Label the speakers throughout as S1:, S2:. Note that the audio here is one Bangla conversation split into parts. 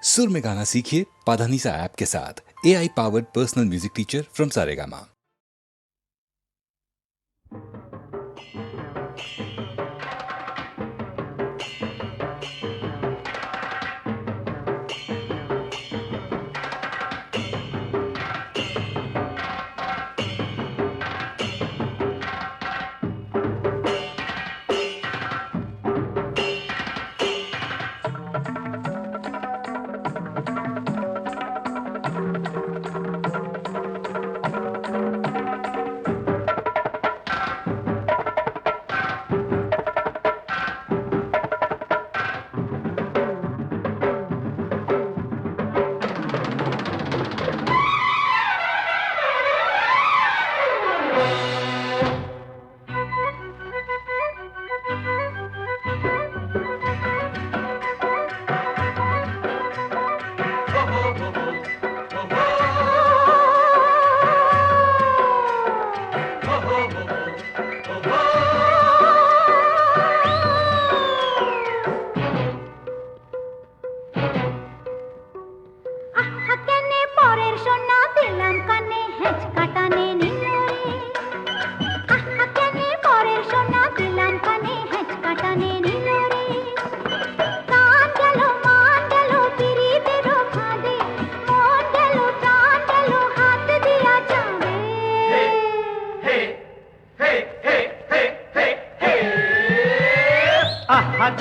S1: सुर में गाना सीखिए पाधानीसा ऐप के साथ। AI powered personal music teacher from Saregama.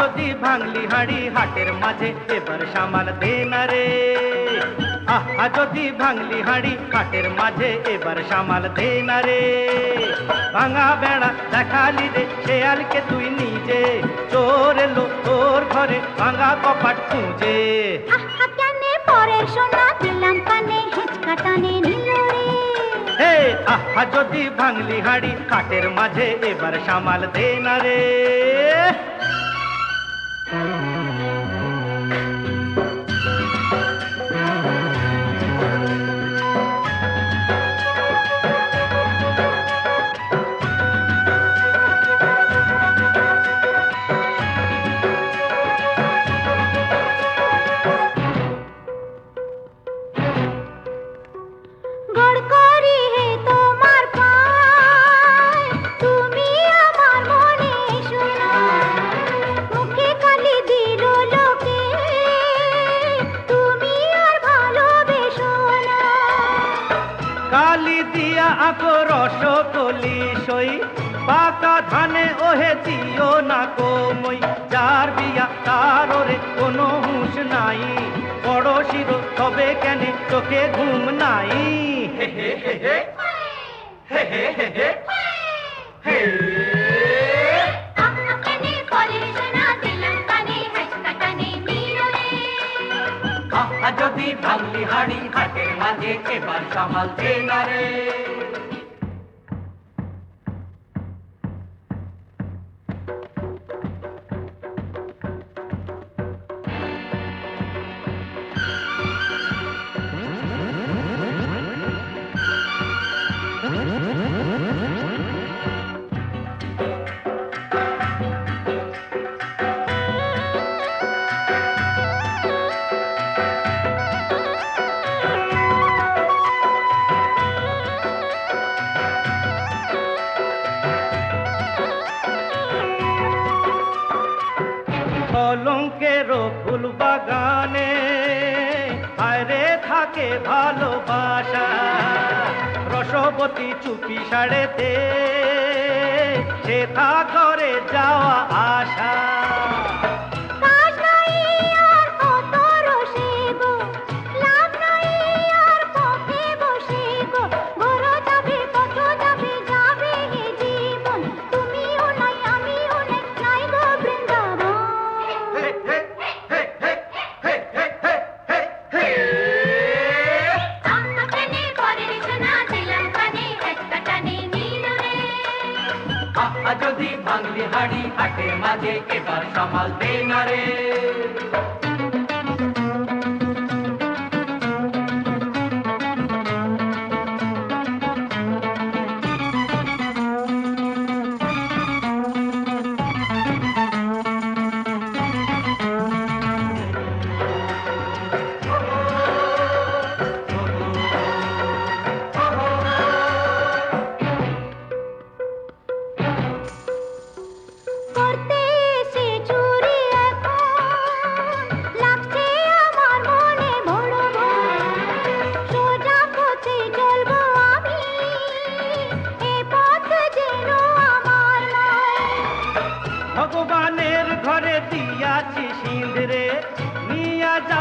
S2: যদি ভাঙলি হাড়ি হাটের মাঝে এবার সামাল দে না রে। আহা যদি ভাঙলি হাড়ি হাটের মাঝে এবার সামাল দে না রে। ভাঙা বেড়া দেখালি রে শেয়ালকে তুই নিজে, চোর এলো তোর ঘরে ভাঙা কপাট খুঁজে।
S3: আহা কেনে পরের সোনা দিলাম কানে হেঁচকাটানে নিল রে।
S2: হে আহা যদি ভাঙলি হাড়ি হাটের মাঝে এবার সামাল দে না রে। কালি দিয়া আঁকো রসকলি সই, পাকা ধানে ওহে দিও না কমই। যার বিয়া তার ওরে কোনো হুঁশ নাই, পড়শির তবে কেন চোখে ঘুম নাই। হে হে হে হে হে হে হে হে হে। যদি ভাঙলি হাড়ি হাটের মাঝে এবার সামাল দে না রে। কলঙ্কেরও ফুল বাগানে আরে থাকে ভালোবাসা, রসবতী চুপি সাড়েতে সে থা করে যাওয়া আশা। যদি ভাঙলি হাড়ি হাটের মাঝে এবার সামাল দে না রে।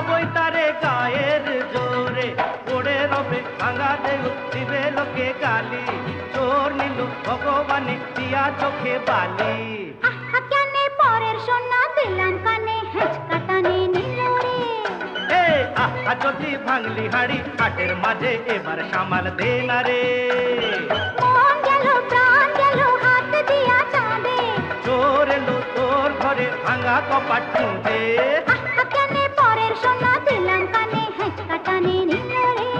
S2: মারবই তারে গায়ের জোরে, পড়ে রবে ভাঙা দেহ দিবে লোকে গালি, চোর নিল ভগবানে দিয়া চোখে বালি।
S3: আহা কেনে পরের সোনা দিলাম কানে হেঁচকা টানে নিল রে।
S2: এ আহা যদি ভাঙলি হাড়ি হাটের মাঝে এবার সামাল দে না রে।
S3: মন গেল প্রাণ গেল হাত দিয়া চাঁদে,
S2: চোর এলো তোর ঘরে ভাঙা কপাট খুঁজে।
S3: আহা কেনে পরের সোনা দিলাম কানে হেঁচকা টানে নিল রে।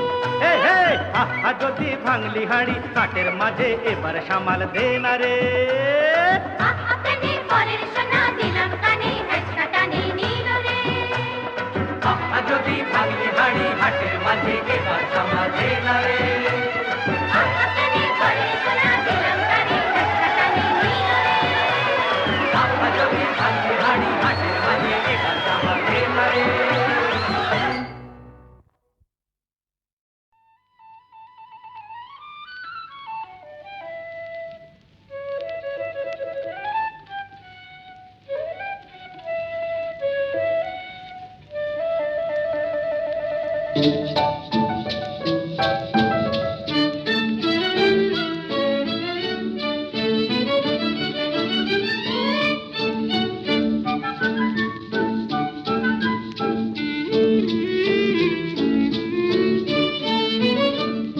S2: হে হে আহা যদি ভাঙলি হাড়ি হাটের মাঝে এবার সামাল দে না রে।
S3: আহা কেনে পরের সোনা দিলাম কানে হেঁচকা টানে নিল রে।
S2: আহা যদি ভাঙলি হাড়ি হাটের মাঝে এবার সামাল দে না রে।
S3: আহা কেনে পরের সোনা দিলাম কানে হেঁচকা টানে নিল রে।
S2: আহা যদি ভাঙলি হাড়ি হাটের মাঝে এবার সামাল দে না রে।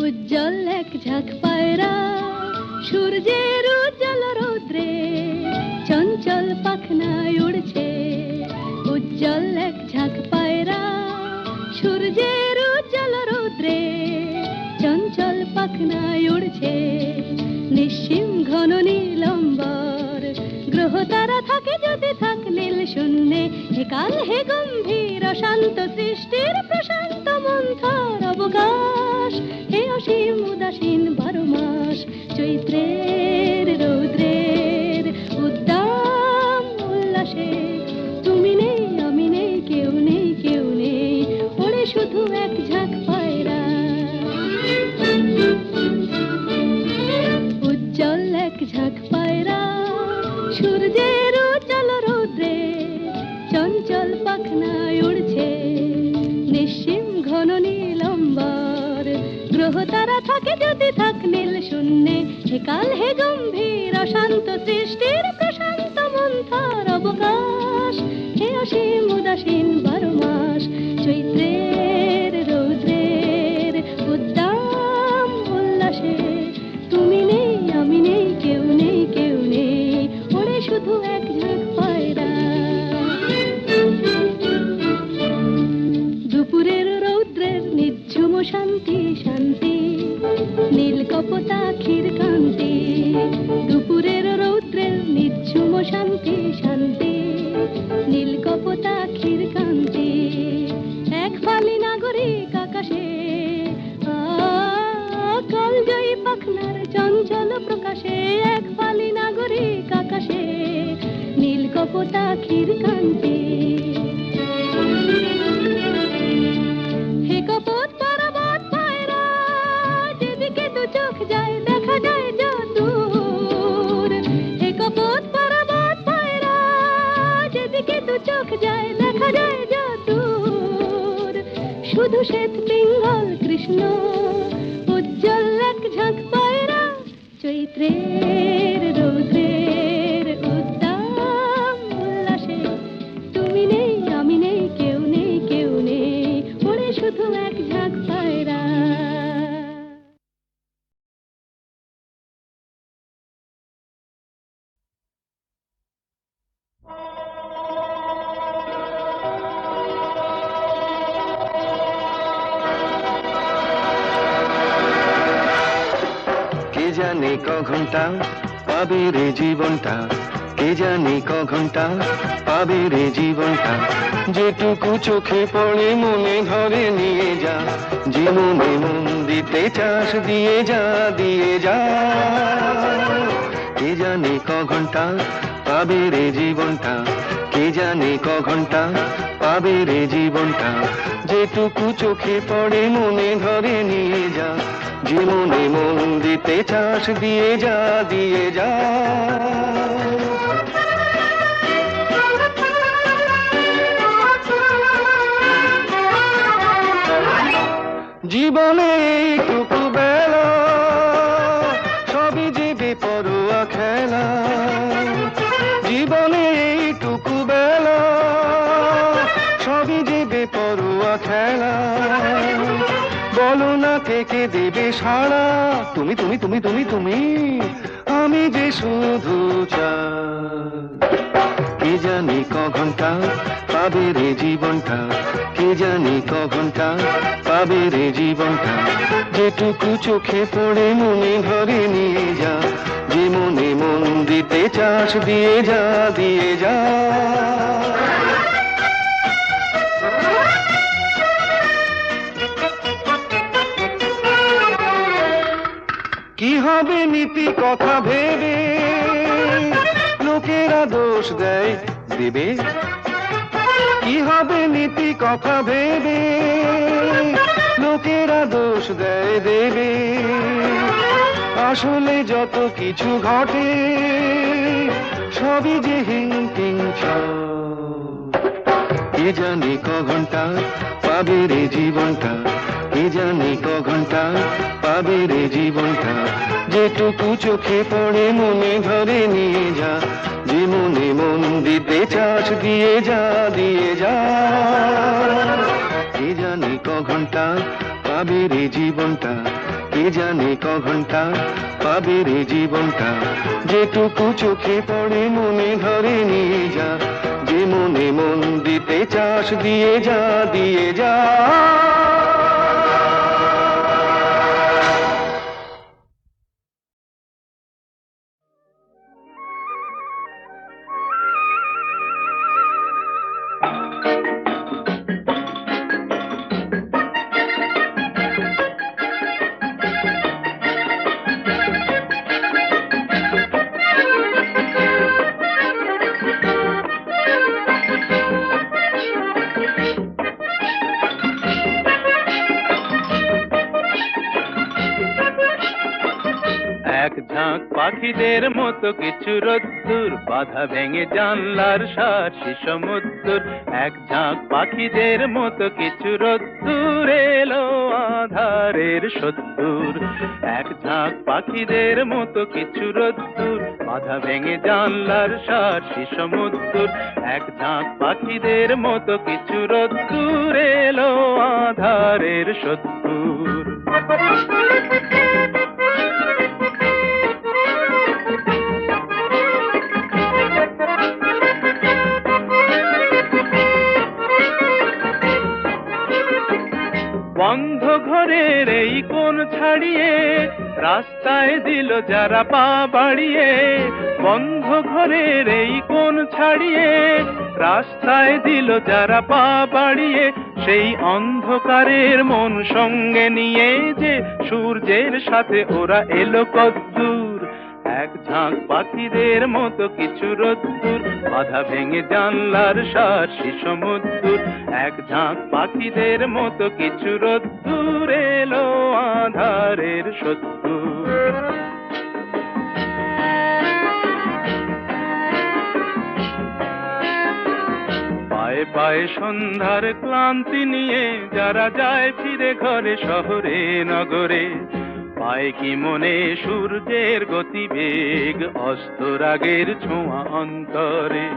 S4: উজ্জ্বল এক ঝাঁক পায়রা সূর্যের উজ্জ্বল রৌদ্রে চঞ্চল পাখনায় উড়ছে। উজ্জ্বল এক ঝাঁক পায়রা সূর্যের উজ্জ্বল রৌদ্রে চঞ্চল পাখনায় উড়ছে। নিশ্চিম ঘন নীলম্বর গ্রহ তারা থাকে যদি থাক নীল শূন্যে। হে কাল হে গম্ভীর অশান্ত সৃষ্টির প্রশান্ত মন্থর অবকাশ। হে অসীম উদাসীন 12 মাস চৈত্রের রৌদ্রের উদ্দাম উল্লাসে তুমি নেই আমি নেই কেউ নেই কেউ নেই ওড়ে শুধু এক ঝাঁক পায়রা। উজ্জ্বল এক ঝাঁক পায়রা সূর্যের উজ্জ্বল রৌদ্রে চঞ্চল পাখনায় উড়ছে। নিশ্চিম ঘন নীলম্বর গ্রহ তারা থাকে যদি থাক নীল শূন্যে। হে কাল হে গম্ভীর অশান্ত সৃষ্টির প্রশান্ত মন্থর অবকাশ। হে অসীম উদাসীন 12 মাস চৈত্রের রৌদ্রের উদ্দাম উল্লাসে তুমি নেই আমি নেই কেউ নেই কেউ নেই ওড়ে শুধু এক ঝাঁক পায়রা। দুপুরের রৌদ্রের নিঝুম শান্তি শান্তি নীল কপোতাক্ষীর কান্তি। দুপুরের রৌদ্রের নিঝুম শান্তি শান্তি নীল কপোতাক্ষীর কান্তি। এক ফালি নাগরিক আকাশে কালজয়ী পাখনার চঞ্চল প্রকাশে। এক ফালি নাগরিক আকাশে নীল কপোতাক্ষীর কান্তি। হে কপোত পর্বত পায়রা যেদিকে দু চোখ যায় দেখা যায় যদূর। হে কপোত পর্বত পায়রা যেদিকে দু চোখ যায় দেখা যায় যদূর। শুধু শ্বেত পিঙ্গল কৃষ্ণ উজ্জ্বল এক ঝাঁক পায়রা চৈত্রের রৌদ্রের উদ্দাম উল্লাসে তুমি নেই আমি নেই কেউ নেই কেউ নেই ওড়ে শুধু এক ঝাঁক পায়রা।
S5: কে জানে ক ঘন্টা পাবে রে জীবনটা। কে জানে ক ঘন্টা পাবে রে জীবনটা। যেটুকু চোখে পড়ে মনে ধরে নিয়ে যা। যে মনে মন দিতে চাস দিয়ে যা দিয়ে যা। কে জানে ক ঘন্টা পাবে রে জীবনটা। কে জানে ক ঘন্টা পাবে রে জীবনটা। যেটুকু চোখে পড়ে মনে ধরে নিয়ে যা। যে মনে মন দিতে চাস দিয়ে যা দিয়ে যা। জীবনে এইটুকু বেলা সবই যে বেপরোয়া খেলা, জীবনে এইটুকু বেলা সবই যে বেপরোয়া খেলা। বলো না কে কে দেবে সাড়া, তুমি তুমি তুমি তুমি তুমি, আমি যে শুধু চাই। কে জানি ক ঘন্টা পাবে রে জীবনটা, কে জানি ক ঘন্টা পাবে রে জীবনটা, যেটুকু চোখে পড়ে মনে ধরে নিয়ে যা, যে মনে মন দিতে চাস দিয়ে যা দিয়ে যা। কি হবে নীতি কথা ভেবে লোকেরা দোষ দেয় দেবে, কি হবে নীতি কথা ভেবে লোকেরা দোষ দেয় দেবে। আসলে যত কিছু ঘটে সবই যে হিংটিং ছ। কে জানি ক ঘন্টা পাবে রে জীবনটা, কে জানি ক ঘন্টা পাবে রে জীবনটা, যেটুকু চোখে পড়ে মনে ধরে নিয়ে যা, যে মনে মন দিতে চাস দিয়ে যা দিয়ে যা। কে জানি ক ঘন্টা পাবে রে জীবনটা, কে জানি ক ঘন্টা পাবে রে জীবনটা, যেটুকু চোখে পড়ে মনে ধরে নিয়ে যা, যে মনে মন দিতে চাস দিয়ে যা দিয়ে যা।
S6: এক ঝাঁক পাখিদের মতো কিছু রোদ্দুর বাধা ভেঙে জানলার সার্সি সমুদ্র। এক ঝাঁক পাখিদের মতো কিছু রোদ্দুর এলো আধারের সত্তর। এক ঝাঁক পাখিদের মতো কিছু রোদ্দুর বাধা ভেঙে জানলার সার্সি সমুদ্র। এক ঝাঁক পাখিদের মতো কিছু রোদ্দুর এলো আধারের সত্তর। বন্ধ ঘরের এই কোণ ছাড়িয়ে রাস্তায় দিল যারা পা বাড়িয়ে। বন্ধ ঘরের এই কোণ ছাড়িয়ে রাস্তায় দিল যারা পা বাড়িয়ে। সেই অন্ধকারের মন সঙ্গে নিয়ে যে সূর্যের সাথে ওরা এলো কদ্দূর। এক ঝাঁক পাখিদের মতো কিছু রোদ্দুর বাধা ভেঙে জানলার সার্সি সমুদ্র। এক ঝাঁক পাখিদের মতো কিছু রোদ্দুর এলো আধারের সত্তর। পায়ে পায়ে সন্ধ্যার ক্লান্তি নিয়ে যারা যায় ফিরে ঘরে শহরে নগরে। পায় কি মনে সূর্যের গতিবেগ অস্তরাগের ছোঁয়া অন্তরে।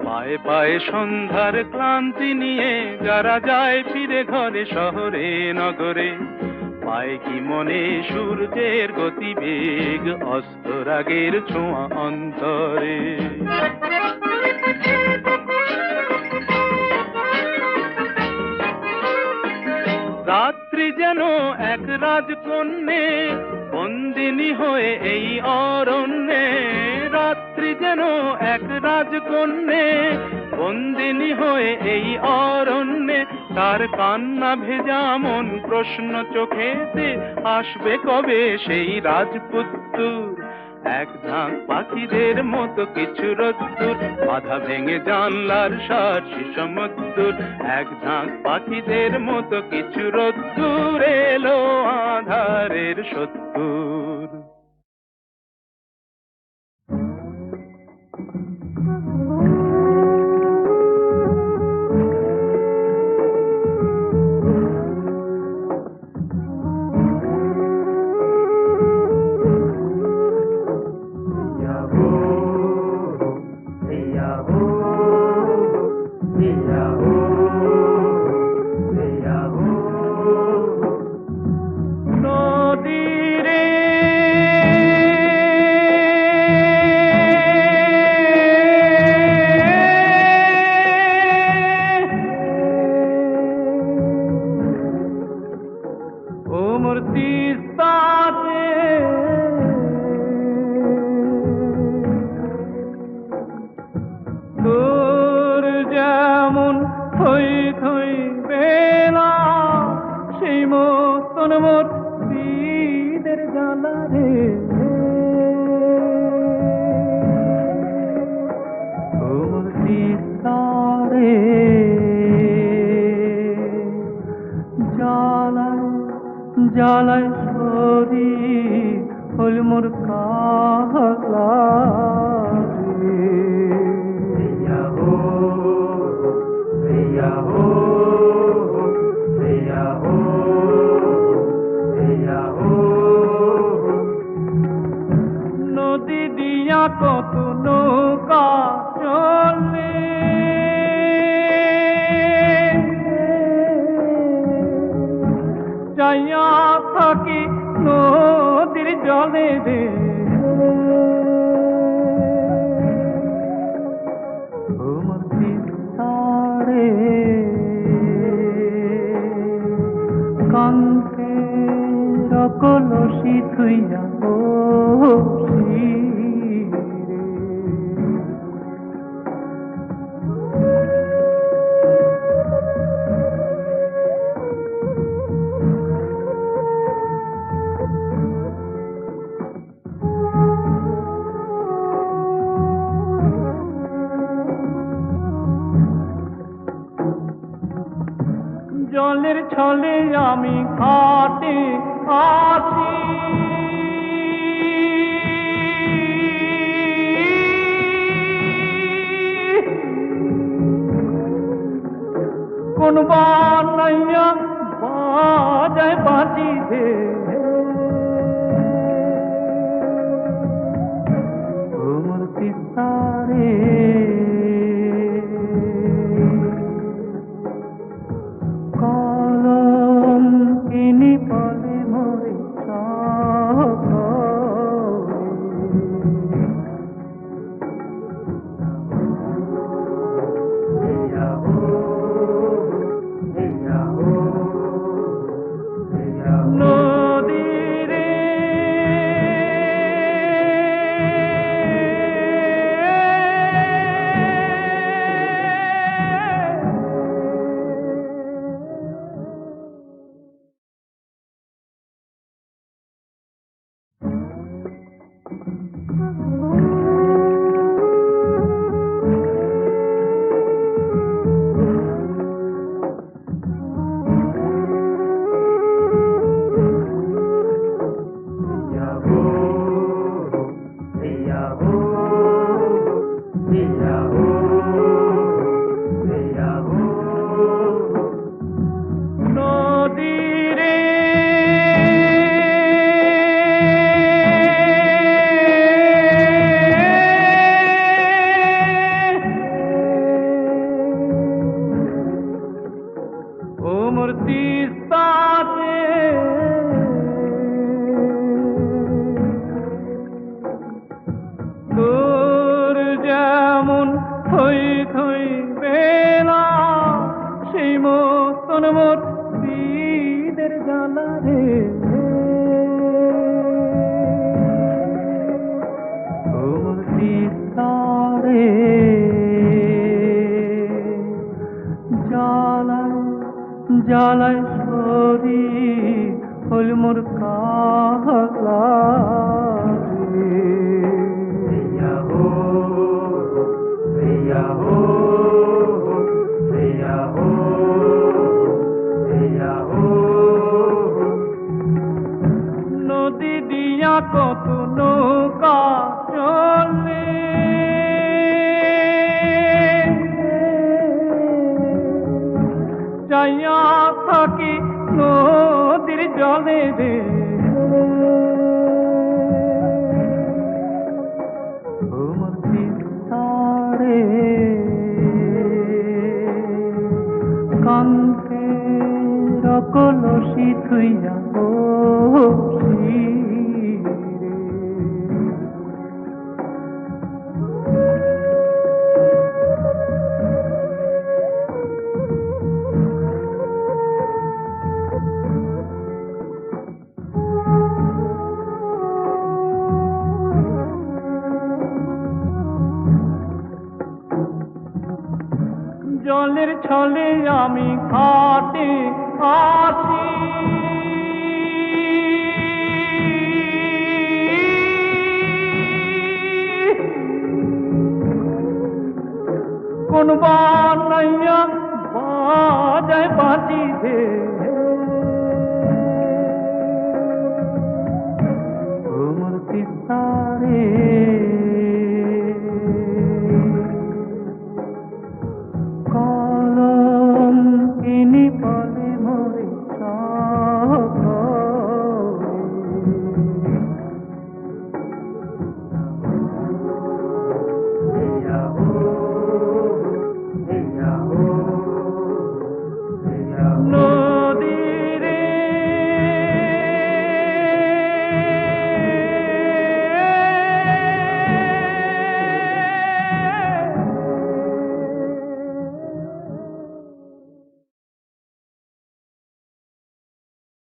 S6: পায়ে পায়ে সন্ধ্যার ক্লান্তি নিয়ে যারা যায় ফিরে ঘরে শহরে নগরে। পায় কি মনে সূর্যের গতিবেগ অস্তরাগের ছোঁয়া অন্তরে। রাত্রি যেন এক রাজকন্যে বন্দিনী হয়ে এই অরণ্যে। রাত্রি যেন এক রাজকন্যে বন্দিনী হয়ে এই অরণ্যে। তার কান্না ভেজা মন প্রশ্ন চোখেতে আসবে কবে সেই রাজপুত্র। এক ঝাঁক পাখিদের মতো কিছু রোদ্দুর বাধা ভেঙে জানলার সার্সি সমুদ্র। এক ঝাঁক পাখিদের মতো কিছু রোদ্দুর এলো আধারের সত্তর। মূর্তি সাথে তোর যেমন থই থই বেলা সেই মতন মোর দিদের জ্বালা রে ও মূর্তি সারে জ্বালায় জ্বালায় সরি হল মোর কালা নদী দিয়া কত নৌকা চলে যাইয়া থাকি নদীর জলে রে ও মূর্তি সারে কান্তে কলসি থুইয়া বসি জলের ছলে আমি ঘাটে আসি কোন বানাইয়া বাজায় বাজি দে ও মূর্তি সারে পলে মরে নদীরে মূর্তি সাথে তোর যেমন থই থই বেলা সেই মতন মোর দিদের জ্বালা রে ও মূর্তি সারে জ্বালায় জ্বালায় সরি হল মোর কালা নদী দিয়া কত নৌকা চলে যাইয়া থাকি নদীর জলে রে ও মূর্তি সারে কান্তে কলসি থুইয়া বসি
S2: ছলে আমি ঘাটে আছি। কোন বানাইয়া বাজায় বাজি হে ঘুমর তিস্তারে কলম কিনি বলে মোরে